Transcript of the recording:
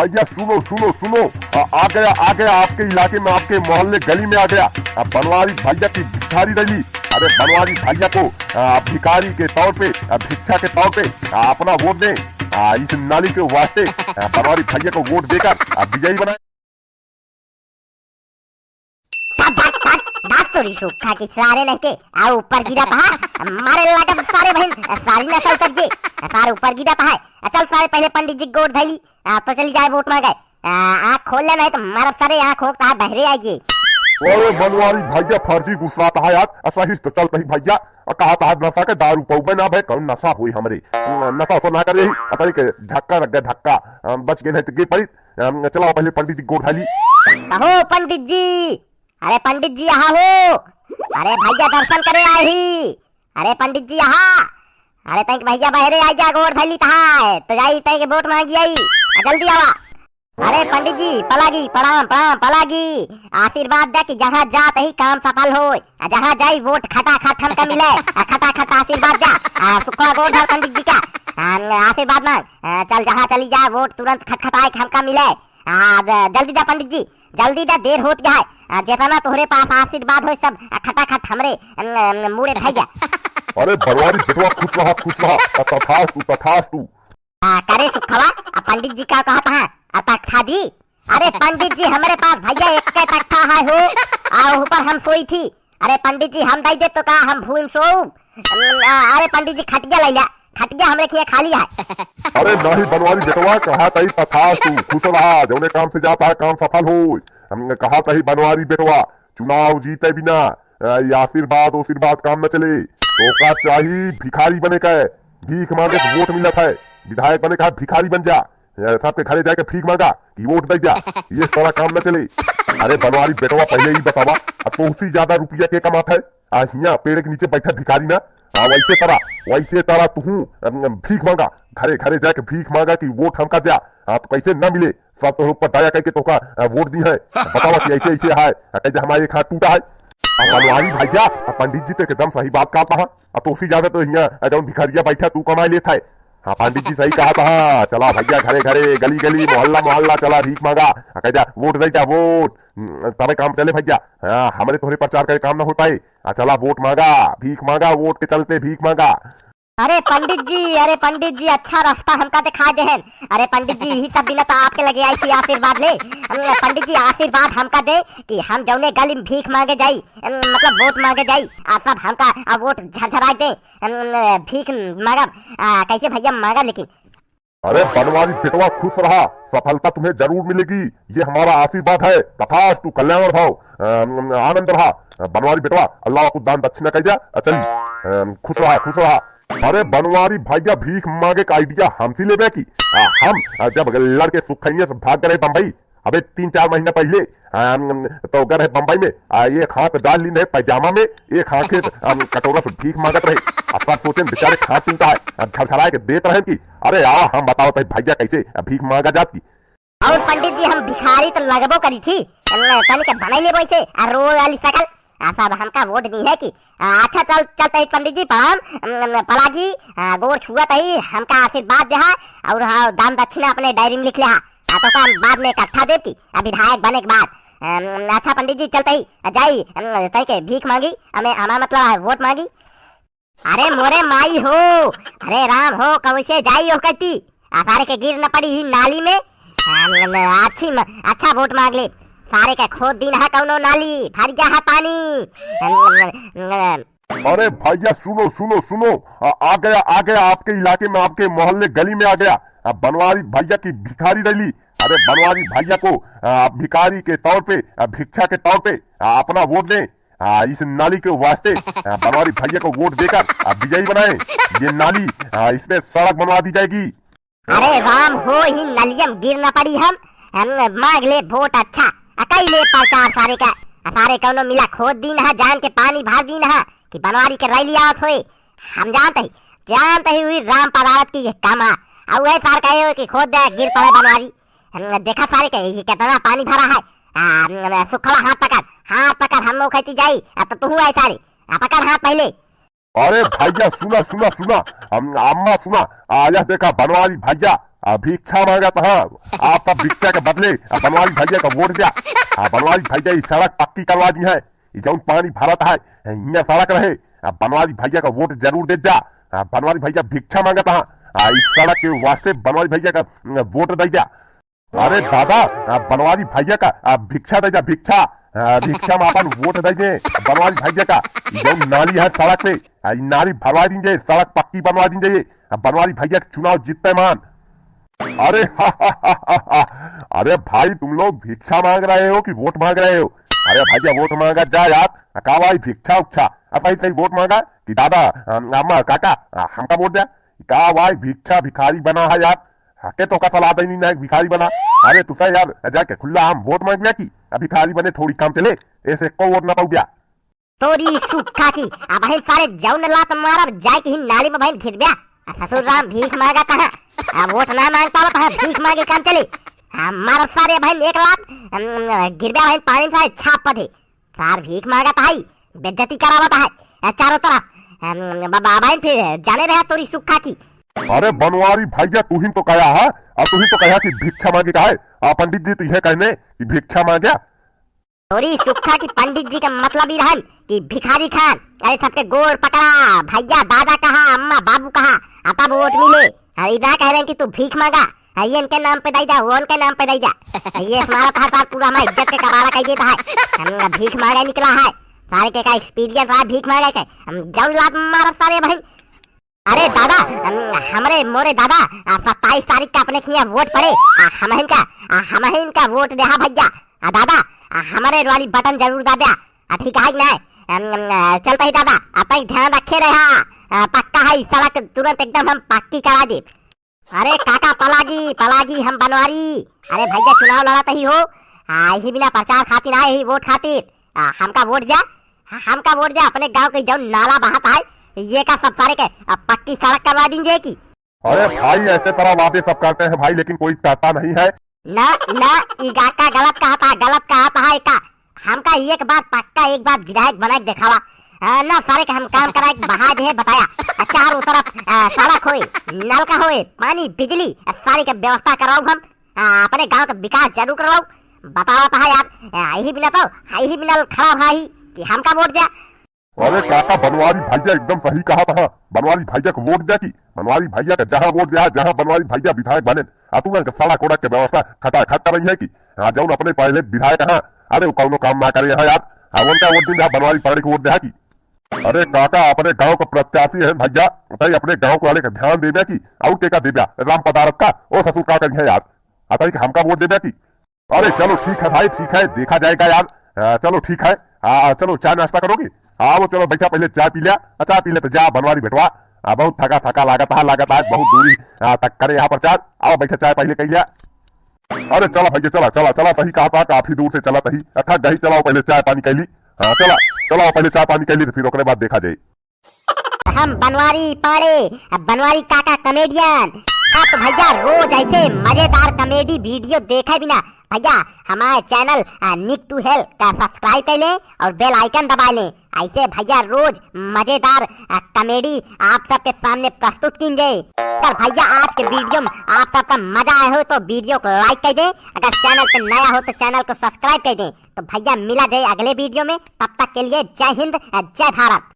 भैया सुनो सुनो सुनो, आ गया आपके इलाके में, आपके मोहल्ले गली में आ गया। बनवारी भैया की भिखारी रैली। अरे बनवारी भैया को भिखारी के तौर पे, भिक्षा के तौर पे अपना वोट दें। इस नाली के वास्ते बनवारी भैया को वोट देकर विजयी बनाए। तोरी सूखा की सारे नहीं के आ ऊपर गिरा था मारे लगा सारे बहन सारी नसल कर जे सारे ऊपर गिरा था। चल सारे पहले पंडित जी गोड़ धैली तो चली जाए वोट मांगे। आँख खोल ले नहीं तो मारा सारे आँख होता है बहरे आएगी। ओए बनवारी भैया फर्जी गुस्साता है यार, सही तो चलता ही भैया। कहा था नशा के दारू पौबे ना भाई, कौन नशा हुई हमरे, नशा तो ना करे अतरी के धक्का लग गया, धक्का बच गए नहीं तो गिर पड़ी। चलाओ पहले पंडित जी गोड़ धैली। कहो पंडित जी, अरे पंडित जी यहाँ हो, अरे भैया दर्शन करे आई ही। अरे पंडित जी यहाँ, अरे तक भैया बहरे आई जा गोड़ धैली है तो जाई तक वोट मांगी आई, जल्दी आवा। अरे पंडित जी पलागी प्रणाम प्रणाम पलागी, आशीर्वाद दे कि जहाँ जात ही काम सफल हो, जहाँ जाई वोट खटा खट हमका मिले, खटा खट आशीर्वाद जा सुखा गोड़ धर पंडित जी का आशीर्वाद मांग। चल जहाँ चली जाए वोट तुरंत खटखटाए हमका मिले। जल्दी जा पंडित जी जल्दी जा, देर होत गया है। जितना तोहरे पास आशीर्वाद हो सब खटाखट हमरे मुड़े रह गया। अरे बनवारी बेटवा खुश रहा तथास्तु। करे सुखवा पंडित जी का कहता है तख्ता दी। अरे पंडित जी हमारे पास भैया एक तख्ता है हो, और ऊपर हम सोई थी। अरे पंडित जी हम दे तो का हम भूल सो। अरे पंडित जी खटिया ले लिया, खटिया हमरे किए खाली है। अरे नहीं बनवारी बेटवा कहा तही तथास्तु, खुश रहा, जौने काम से जाता है काम सफल हो। कहा तही बनवारी बेटवा, चुनाव जीते बिना आशीर्वाद काम न चले, तो का चाहिए भिखारी बने का, भीख मांगे तो वोट मिलता है। विधायक बने कहा भिखारी बन जा, सबके घरे जाके भीख मांगा कि वोट दे जा, ये तरह काम न चले। अरे बनवारी बेटवा पहले ही बतावा, तो उससे ज्यादा रुपया के कमाता है। यहाँ पेड़ के नीचे बैठा भिखारी ना, वैसे तरह तू भीख मांगा, घरे घरे जाके भीख मांगा कि वोट हमका जा, तो कैसे न मिले, सब तो ऊपर दया करके तो का वोट दी है। बतावा कि ऐसे ऐसे है, कैसे हमारे एक हाथ टूटा है। बनवारी भैया पंडित जी तो एकदम सही बात कहता है, तो उससे ज्यादा तो यहाँ जब भिखारिया बैठा तू कमा लेता है। हाँ पंडित जी सही कहा था, चला भैया घरे घरे गली गली मोहल्ला मोहल्ला चला भीख मांगा, कह वोट दे जा वोट, तबे काम चले भैया। हाँ हमारे तोहरे प्रचार करे काम ना हो पाए, चला वोट मांगा, भीख मांगा, वोट के चलते भीख मांगा। अरे पंडित जी अच्छा रास्ता हमका दिखा दे। अरे पंडित जी ही सब बिना तो आपके लगे आई थी आशीर्वाद ले। पंडित जी आशीर्वाद हमका दे कि हम जौने गली में भीख मांगे जाई, मतलब वोट मांगे जाई, सब हमका वोट झरझरा दे। भीख मांगा कैसे भैया मांगा लेकिन। अरे बनवारी बेटवा खुश रहा, सफलता तुम्हें जरूर मिलेगी, ये हमारा आशीर्वाद है। तथास्तु, कल्याण भाव, आनंद रहा। बनवारी बेटवा अल्लाह को दान दक्षिणा कह जा, चल खुश रहा। अरे बनवारी भैया भीख मांगे का आइडिया हमसे ले की, हम जब लड़के सुखैया से भाग गए बम्बई, अबे 3-4 महीना पहले तो गए बम्बई में, एक हाथ डाल ली नहीं पैजामा में, एक हाथ कटोरा से भीख मांगत रहे। सब सोचे बेचारे खा पीता है, झरझरा के देते रहे की। अरे आओ हम बताओ भैया कैसे भीख मांगा जाती। और पंडित जी हम भिखारी तो लगबो करी थी, बनाई ले वैसे रोज वाली शकल, सब हमका वोट नहीं है कि। अच्छा चलते ही पंडित जी प्रणाम पलागी, गोड़ छुआ ही हमका आशीर्वाद दे, और दान दक्षिणा अपने डायरी में लिख ले, तो का बाद में इकट्ठा देती विधायक बने के बाद। अच्छा पंडित जी चलते ही जाई तय के भीख मांगी, हमें मतलब वोट मांगी। अरे मोरे माई हो, अरे राम हो, कैसे जाई हो कहती, सारे के गिर न पड़ी ही नाली में। अच्छा वोट मांग ले, सारे का खोद दिन है कौनो नाली, भर गया है पानी। अरे भैया सुनो, आ गया आपके इलाके में, आपके मोहल्ले गली में आ गया बनवारी भैया की भिखारी रैली। अरे बनवारी भैया को भिखारी के तौर पे, भिक्षा के तौर पे अपना वोट दें। इस नाली के वास्ते बनवारी भैया को वोट देकर विजयी बनाए। ये नाली इसमें सड़क बनवा दी जाएगी। अरे राम हो ही नलियम गिर न पड़ी, हम मांग ले वोट। अच्छा अकई ले प्रचार सारे का, सारे कौनो मिला खोद दिन है, जान के पानी भर दिन है कि बनवारी के रैली आवत होए। हम जानते ही हुई राम पदारत की काम है, और वही सार कहे कि खोद दे गिर पड़े बनवारी। देखा सारे के कितना पानी भरा है। सुखवा हाथ पकड़ हम लोग कहती जाई, तो तू है सारे पकड़ हाथ पहले। अरे भैया सुना अम्मा सुना, आया देखा बनवारी भैया भिक्षा मांगा था आप सब भिक्षा के बदले बनवारी भैया का वोट दिया। बनवारी भैया इस सड़क पक्की करवा दी है, जौन पानी भरत है यहाँ सड़क रहे, बनवारी भैया का वोट जरूर दे जा। बनवारी भैया भिक्षा मांगा था, इस सड़क के वास्ते बनवारी भैया का वोट दे जा। अरे दादा बनवारी भैया का भिक्षा दे जा, भिक्षा भिक्षा में अपन वोट दे बनवारी भैया का। जौन नाली है सड़क पे नाली भरवा दीजिए, सड़क पक्की बनवा दीजिए, बनवारी भैया का चुनाव जीतते मान। अरे अरे भाई तुम लोग भिक्षा मांग रहे हो कि वोट मांग रहे हो? अरे भैया वोट मांगा जा यार, का भाई भिक्षा उच्छा सही सही वोट मांगा कि दादा अम्मा काका हमका वोट दिया? का भाई भिक्षा भिखारी बना है यार, हके तो का सलाह देनी ना भिखारी बना। अरे तुसा यार जाके खुला हम वोट मांग गया कि भिखारी बने थोड़ी काम चले, ऐसे को वोट ना पाऊ गया तोरी सुखा की भाई सारे जौन लात मारा जाए कि नाली में भाई घिर गया। ससुर राम भीख मांगा था, वोट ना मांग पावा था, भीख मांगे काम चले। मारा सारे भाई एक लात गिर गया भाई पानी से छाप थे, सार भीख मांगा था, बेइज्जती करावा था चारों तरफ। बाबा भाई फिर जाने रहा तोरी सुखा की। अरे बनवारी भैया तू ही तो कहा है, और तू ही तो कहा कि भिक्षा मांगे का है। पंडित जी तो यह कहने कि भिक्षा मांगे। तोरी सुखा की पंडित जी का मतलब ही रहन कि भिखारी खान। अरे सबके गोड़ पकड़ा, भैया दादा कहा, अम्मा बाबू कहा, तब वोट मिले। अरे इधर कह रहे हैं कि तू भीख मांगा, ये इनके नाम पे दे जा, वो उनके नाम पे दे जा। ये हमारा था साल पूरा हमारा इज्जत के कबाड़ा कह देता है, भीख मांगा निकला है। सारे के का एक्सपीरियंस रहा भीख मांगा के, जब लात मारा सारे भाई। अरे दादा हमारे मोरे दादा 27 तारीख का अपने किया वोट पड़े, हम इनका वोट दे भैया। दादा हमारे वाली बटन जरूर दा दिया, ठीक है ना? चलता ही दादा आप ध्यान रखे रहा, पक्का है सड़क तुरंत एकदम हम पक्की करा दे। अरे काका पलागी हम बनवारी। अरे भैया चुनाव लड़ाते ही हो, यही बिना प्रचार खातिर आए ही वोट खातिर। हमका वोट जा अपने गांव के जो नाला बहाता है ये का सब सारे के पक्की सड़क करवा दीजिए की। अरे भाई ऐसे तरह वादे सब करते हैं भाई, लेकिन कोई कहता नहीं है। ना का गलत कहता है का। हमका एक बार पक्का एक बार विधायक बना के दिखावा ना, सारे के हम काम करा बहा दे बताया। चारों तरफ सड़क होए, नलका होए, पानी बिजली सारी के व्यवस्था कराऊ हम, अपने गांव का विकास जरूर कराऊ। बतावा था यार, यही बिना खड़ा भाई कि हमका वोट दिया। अरे काका बनवारी भैया एकदम सही कहा था, बनवारी भैया को वोट दिया कि बनवारी भैया का जहाँ वोट दिया, जहाँ बनवारी भैया विधायक बने तुरंत सड़क उड़क के व्यवस्था खटा रही है कि जौन अपने पहले विधायक हाँ अरे वो कौनो काम ना करे यहाँ यार, उनका वोट दिन बनवारी पड़े को वोट दिया कि। अरे काका अपने गांव का प्रत्याशी है भैया, बताइए अपने गांव को वाले का ध्यान दे कि और टेका दे दिया राम पदारथ का ओ ससुर का है यार, आता कि हमका वोट दे दिया कि। अरे चलो ठीक है भाई, ठीक है देखा जाएगा यार। चलो ठीक है, चलो चाय नाश्ता करोगे? वो चलो बैठा पहले चाय पी लिया, चाय पी ले तो जा बनवारी बेटवा, बहुत थका लागत है बहुत दूरी तक करे यहाँ पर चाय। आओ बैठे चाय पहले कह लिया। अरे चला भैया चला सही कहा था, काफी दूर से चला तही थक गई। चलाओ पहले चाय पानी कह ली, चलाओ पहले चाय पानी कह ली, फिर ओकरे बाद देखा जाए। हम बनवारी काका कॉमेडियन। आप भैया रोज ऐसे मजेदार कॉमेडी वीडियो देखे बिना भैया हमारे चैनल निक टू हेल्प का सब्सक्राइब कर लें और बेल आइकन दबा लें। ऐसे भैया रोज मजेदार कॉमेडी आप सबके सामने प्रस्तुत कीजिए। अगर भैया आज के वीडियो में आप सबका मजा आया हो तो वीडियो को लाइक कर दें, अगर चैनल पे नया हो तो चैनल को सब्सक्राइब कर दें। तो भैया मिला जाए अगले वीडियो में, तब तक के लिए जय हिंद जय भारत।